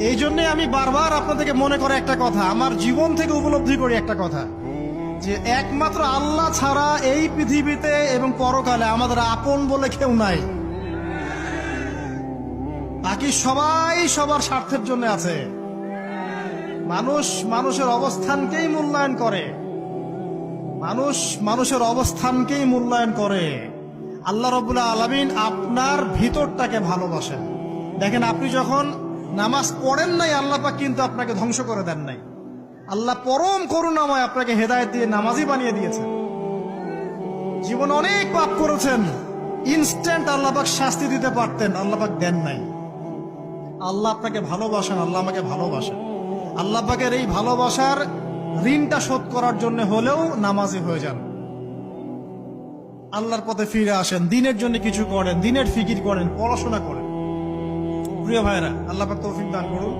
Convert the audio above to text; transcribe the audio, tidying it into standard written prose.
এই জন্যে আমি বারবার আপনাদেরকে মনে করে একটা কথা, আমার জীবন থেকে উপলব্ধি করি একটা কথা, যে একমাত্র আল্লাহ ছাড়া এই পৃথিবীতে এবং পরকালে আমাদের আপন বলে কেউ নাই। বাকি সবাই সবার স্বার্থের জন্য আছে। মানুষ মানুষের অবস্থানকেই মূল্যায়ন করে, মানুষ মানুষের অবস্থানকেই মূল্যায়ন করে। আল্লাহ রাব্বুল আলামিন আপনার ভিতরটাকে ভালোবাসেন। দেখেন, আপনি যখন নামাজ পড়েন নাই, আল্লাহ পাক কিন্তু আপনাকে ধ্বংস করে দেন নাই। আল্লাহ পরম করুণাময় আপনাকে হেদায়েত দিয়ে নামাজি বানিয়ে দিয়েছেন। জীবনে অনেক পাপ করেছেন, ইনস্ট্যান্ট আল্লাহ পাক শাস্তি দিতে পারতেন, আল্লাহ পাক দেন নাই। আল্লাহ আপনাকে ভালোবাসেন, আল্লাহ আমাকে ভালোবাসেন। আল্লাহ পাকের এই ভালোবাসার ঋণটা শোধ করার জন্য হলেও নামাজি হয়ে যান, আল্লাহর পথে ফিরে আসেন, দিনের জন্য কিছু করেন, দিনের ফিকির করেন, পড়াশোনা করেন। প্রিয় ভাইরা, আল্লাহ পাক তৌফিক দান করুন।